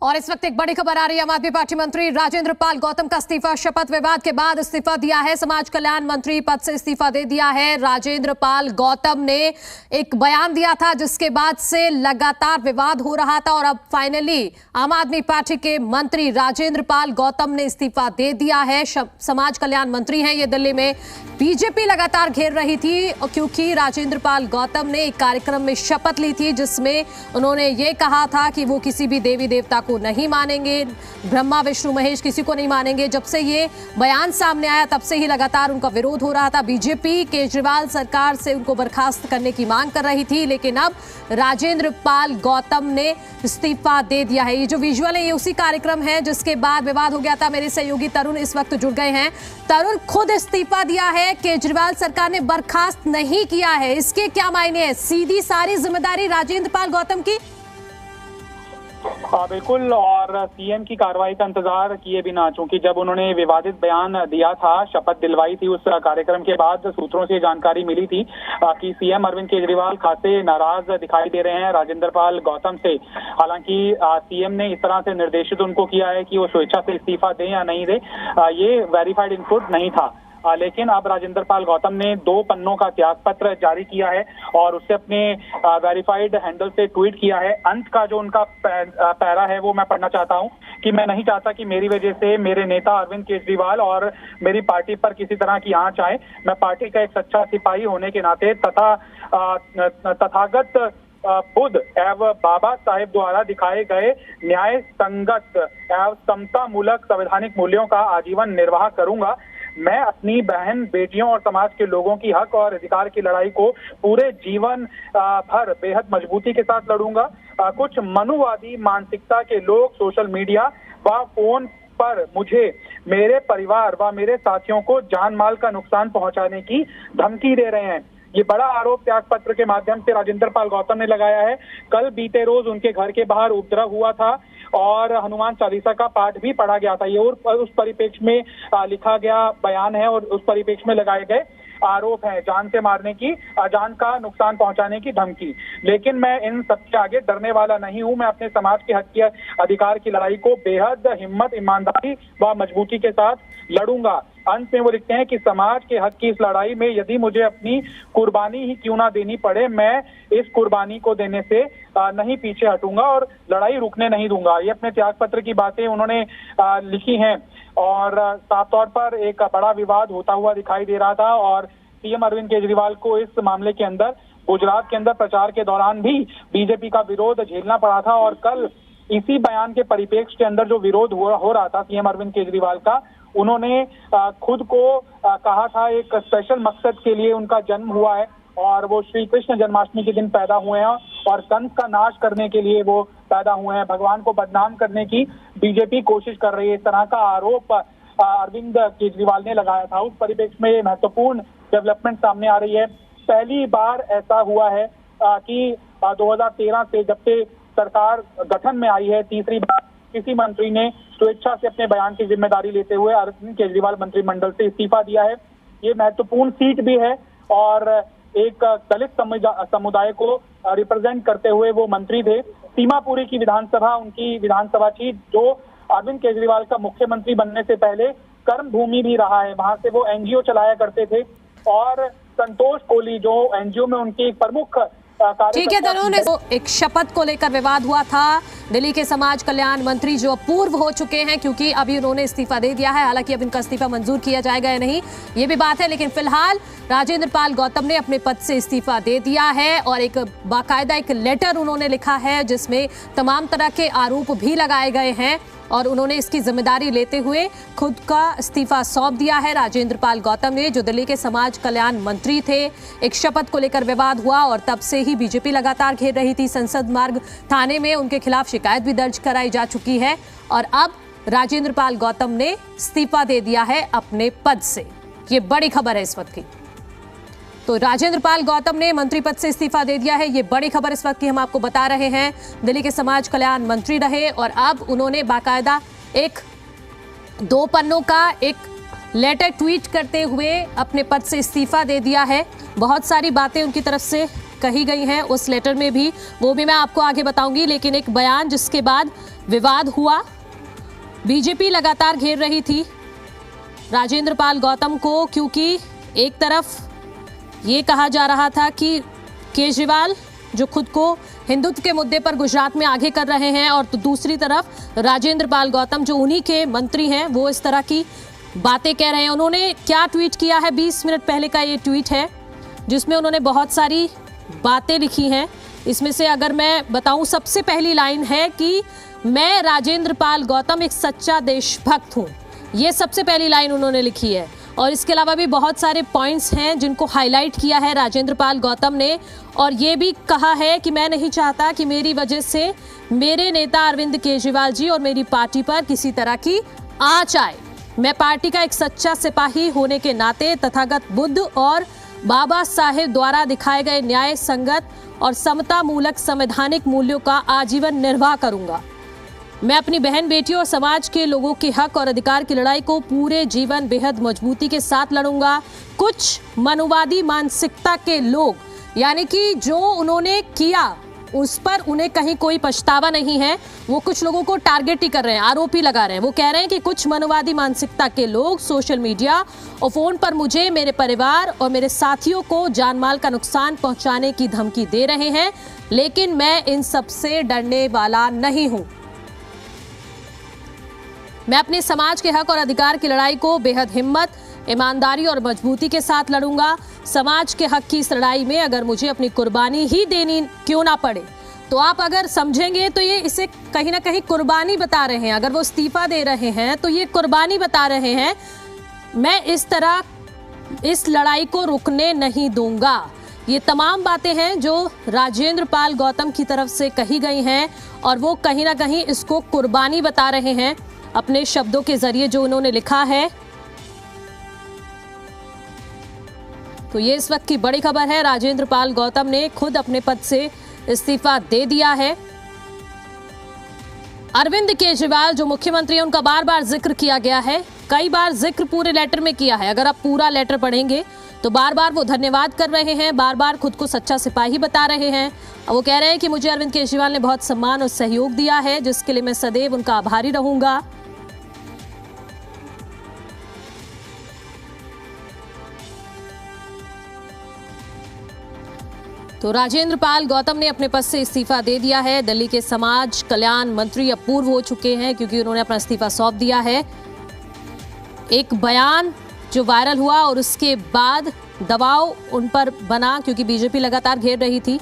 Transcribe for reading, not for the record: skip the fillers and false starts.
और इस वक्त एक बड़ी खबर आ रही है। आम आदमी पार्टी मंत्री राजेंद्र पाल गौतम का इस्तीफा, शपथ विवाद के बाद इस्तीफा दिया है। समाज कल्याण मंत्री पद से इस्तीफा दे दिया है। राजेंद्र पाल गौतम ने एक बयान दिया था जिसके बाद से लगातार विवाद हो रहा था और अब फाइनली आम आदमी पार्टी के मंत्री राजेंद्र पाल गौतम ने इस्तीफा दे दिया है। समाज कल्याण मंत्री हैं ये। दिल्ली में बीजेपी लगातार घेर रही थी क्योंकि राजेंद्र पाल गौतम ने एक कार्यक्रम में शपथ ली थी जिसमें उन्होंने ये कहा था कि वो किसी भी देवी देवता को नहीं मानेंगे, ब्रह्मा विष्णु महेश किसी को नहीं मानेंगे। जब से ये बयान सामने आया तब से ही लगातार उनका विरोध हो रहा था। बीजेपी केजरीवाल सरकार से उनको बर्खास्त करने की मांग कर रही थी, लेकिन अब राजेंद्र पाल गौतम ने इस्तीफा दे दिया है। ये जो विजुअल है ये उसी कार्यक्रम है जिसके बाद विवाद हो गया था। मेरे सहयोगी तरुण इस वक्त जुड़ गए हैं। तरुण, खुद इस्तीफा दिया है, केजरीवाल सरकार ने बर्खास्त नहीं किया है, इसके क्या मायने हैं? सीधी सारी जिम्मेदारी राजेंद्र पाल गौतम की? बिल्कुल, और सीएम की कार्रवाई का इंतजार किए बिना, चूंकि जब उन्होंने विवादित बयान दिया था, शपथ दिलवाई थी, उस कार्यक्रम के बाद सूत्रों से जानकारी मिली थी कि सीएम अरविंद केजरीवाल खासे नाराज दिखाई दे रहे हैं राजेंद्र पाल गौतम से। हालांकि सीएम ने इस तरह से निर्देशित उनको किया है कि वो स्वेच्छा से इस्तीफा दें या नहीं दें, ये वेरीफाइड इनपुट नहीं था। लेकिन अब राजेंद्र पाल गौतम ने 2 पन्नों का त्याग पत्र जारी किया है और उससे अपने वेरीफाइड हैंडल से ट्वीट किया है। अंत का जो उनका पैरा है वो मैं पढ़ना चाहता हूं कि मैं नहीं चाहता कि मेरी वजह से मेरे नेता अरविंद केजरीवाल और मेरी पार्टी पर किसी तरह की आंच आए। मैं पार्टी का एक सच्चा सिपाही होने के नाते तथागत बुद्ध एवं बाबा साहेब द्वारा दिखाए गए न्याय संगत एवं समता मूलक संवैधानिक मूल्यों का आजीवन निर्वाह करूंगा। मैं अपनी बहन बेटियों और समाज के लोगों की हक और अधिकार की लड़ाई को पूरे जीवन भर बेहद मजबूती के साथ लड़ूंगा। कुछ मनुवादी मानसिकता के लोग सोशल मीडिया व फोन पर मुझे, मेरे परिवार व मेरे साथियों को जान माल का नुकसान पहुंचाने की धमकी दे रहे हैं। ये बड़ा आरोप त्याग पत्र के माध्यम से राजेंद्र पाल गौतम ने लगाया है। कल बीते रोज उनके घर के बाहर उपद्रव हुआ था और हनुमान चालीसा का पाठ भी पढ़ा गया था। ये और उस परिप्रेक्ष्य में लिखा गया बयान है और उस परिप्रेक्ष्य में लगाए गए आरोप है जान से मारने की, जान का नुकसान पहुंचाने की धमकी। लेकिन मैं इन सबके आगे डरने वाला नहीं हूं। मैं अपने समाज के हक के अधिकार की लड़ाई को बेहद हिम्मत, ईमानदारी व मजबूती के साथ लड़ूंगा। अंत में वो लिखते हैं कि समाज के हक की इस लड़ाई में यदि मुझे अपनी कुर्बानी ही क्यों ना देनी पड़े, मैं इस कुर्बानी को देने से नहीं पीछे हटूंगा और लड़ाई रुकने नहीं दूंगा। ये अपने त्याग पत्र की बातें उन्होंने लिखी हैं और साफ तौर पर एक बड़ा विवाद होता हुआ दिखाई दे रहा था और सीएम अरविंद केजरीवाल को इस मामले के अंदर गुजरात के अंदर प्रचार के दौरान भी बीजेपी का विरोध झेलना पड़ा था। और कल इसी बयान के परिप्रेक्ष्य के अंदर जो विरोध हो रहा था सीएम अरविंद केजरीवाल का, उन्होंने खुद को कहा था एक स्पेशल मकसद के लिए उनका जन्म हुआ है और वो श्री कृष्ण जन्माष्टमी के दिन पैदा हुए हैं और कंस का नाश करने के लिए वो पैदा हुए हैं। भगवान को बदनाम करने की बीजेपी कोशिश कर रही है, इस तरह का आरोप अरविंद केजरीवाल ने लगाया था। उस परिप्रेक्ष्य में महत्वपूर्ण डेवलपमेंट सामने आ रही है। पहली बार ऐसा हुआ है कि 2013 से जब से सरकार गठन में आई है, तीसरी बार किसी मंत्री ने स्वेच्छा से अपने बयान की जिम्मेदारी लेते हुए अरविंद केजरीवाल मंत्रिमंडल से इस्तीफा दिया है। ये महत्वपूर्ण सीट भी है और एक दलित समुदाय को रिप्रेजेंट करते हुए वो मंत्री थे। सीमापुरी की विधानसभा उनकी विधानसभा थी जो अरविंद केजरीवाल का मुख्यमंत्री बनने से पहले कर्म भूमि भी रहा है। वहां से वो एनजीओ चलाया करते थे और संतोष कोहली जो एनजीओ में उनकी प्रमुख ठीक है तरुण, एक शपथ को लेकर विवाद हुआ था। दिल्ली के समाज कल्याण मंत्री जो अपूर्व हो चुके हैं क्योंकि अभी उन्होंने इस्तीफा दे दिया है। हालांकि अब इनका इस्तीफा मंजूर किया जाएगा या नहीं ये भी बात है, लेकिन फिलहाल राजेंद्र पाल गौतम ने अपने पद से इस्तीफा दे दिया है और एक बाकायदा एक लेटर उन्होंने लिखा है जिसमें तमाम तरह के आरोप भी लगाए गए हैं और उन्होंने इसकी जिम्मेदारी लेते हुए खुद का इस्तीफा सौंप दिया है। राजेंद्र पाल गौतम ने, जो दिल्ली के समाज कल्याण मंत्री थे, एक शपथ को लेकर विवाद हुआ और तब से ही बीजेपी लगातार घेर रही थी। संसद मार्ग थाने में उनके खिलाफ शिकायत भी दर्ज कराई जा चुकी है और अब राजेंद्र पाल गौतम ने इस्तीफा दे दिया है अपने पद से। ये बड़ी खबर है इस वक्त की। तो राजेंद्र पाल गौतम ने मंत्री पद से इस्तीफा दे दिया है, ये बड़ी खबर इस वक्त की हम आपको बता रहे हैं। दिल्ली के समाज कल्याण मंत्री रहे और अब उन्होंने बाकायदा एक 2 पन्नों का एक लेटर ट्वीट करते हुए अपने पद से इस्तीफा दे दिया है। बहुत सारी बातें उनकी तरफ से कही गई हैं उस लेटर में भी, वो भी मैं आपको आगे बताऊंगी। लेकिन एक बयान जिसके बाद विवाद हुआ, बीजेपी लगातार घेर रही थी राजेंद्र पाल गौतम को, क्योंकि एक तरफ ये कहा जा रहा था कि केजरीवाल जो खुद को हिंदुत्व के मुद्दे पर गुजरात में आगे कर रहे हैं, और तो दूसरी तरफ राजेंद्र पाल गौतम जो उन्हीं के मंत्री हैं वो इस तरह की बातें कह रहे हैं। उन्होंने क्या ट्वीट किया है, 20 मिनट पहले का ये ट्वीट है जिसमें उन्होंने बहुत सारी बातें लिखी हैं। इसमें से अगर मैं बताऊं, सबसे पहली लाइन है कि मैं राजेंद्र पाल गौतम एक सच्चा देशभक्त हूं। ये सबसे पहली लाइन उन्होंने लिखी है, और इसके अलावा भी बहुत सारे पॉइंट्स हैं जिनको हाईलाइट किया है राजेंद्र पाल गौतम ने, और ये भी कहा है कि मैं नहीं चाहता कि मेरी वजह से मेरे नेता अरविंद केजरीवाल जी और मेरी पार्टी पर किसी तरह की आंच आए। मैं पार्टी का एक सच्चा सिपाही होने के नाते तथागत बुद्ध और बाबा साहेब द्वारा दिखाए गए न्याय संगत और समता मूलक संवैधानिक मूल्यों का आजीवन निर्वाह करूंगा। मैं अपनी बहन बेटियों और समाज के लोगों के हक और अधिकार की लड़ाई को पूरे जीवन बेहद मजबूती के साथ लड़ूंगा। कुछ मनुवादी मानसिकता के लोग, यानी कि जो उन्होंने किया उस पर उन्हें कहीं कोई पछतावा नहीं है, वो कुछ लोगों को टारगेट ही कर रहे हैं, आरोपी लगा रहे हैं। वो कह रहे हैं कि कुछ मनुवादी मानसिकता के लोग सोशल मीडिया और फोन पर मुझे, मेरे परिवार और मेरे साथियों को जानमाल का नुकसान पहुंचाने की धमकी दे रहे हैं, लेकिन मैं इन सबसे डरने वाला नहीं हूं। मैं अपने समाज के हक और अधिकार की लड़ाई को बेहद हिम्मत, ईमानदारी और मजबूती के साथ लड़ूंगा। समाज के हक की इस लड़ाई में अगर मुझे अपनी कुर्बानी ही देनी क्यों ना पड़े, तो आप अगर समझेंगे तो ये इसे कहीं ना कहीं कुर्बानी बता रहे हैं। अगर वो इस्तीफा दे रहे हैं तो ये कुर्बानी बता रहे हैं। मैं इस तरह इस लड़ाई को रुकने नहीं दूंगा। ये तमाम बातें हैं जो राजेंद्र पाल गौतम की तरफ से कही गई हैं, और वो कहीं ना कहीं इसको कुर्बानी बता रहे हैं अपने शब्दों के जरिए जो उन्होंने लिखा है। तो ये इस वक्त की बड़ी खबर है, राजेंद्र पाल गौतम ने खुद अपने पद से इस्तीफा दे दिया है। अरविंद केजरीवाल जो मुख्यमंत्री हैं उनका बार बार जिक्र किया गया है, कई बार जिक्र पूरे लेटर में किया है। अगर आप पूरा लेटर पढ़ेंगे तो बार बार वो धन्यवाद कर रहे हैं, बार बार खुद को सच्चा सिपाही बता रहे हैं। वो कह रहे हैं कि मुझे अरविंद केजरीवाल ने बहुत सम्मान और सहयोग दिया है, जिसके लिए मैं सदैव उनका आभारी रहूंगा। तो राजेंद्र पाल गौतम ने अपने पद से इस्तीफा दे दिया है। दिल्ली के समाज कल्याण मंत्री अब पूर्व हो चुके हैं, क्योंकि उन्होंने अपना इस्तीफा सौंप दिया है। एक बयान जो वायरल हुआ और उसके बाद दबाव उन पर बना, क्योंकि बीजेपी लगातार घेर रही थी।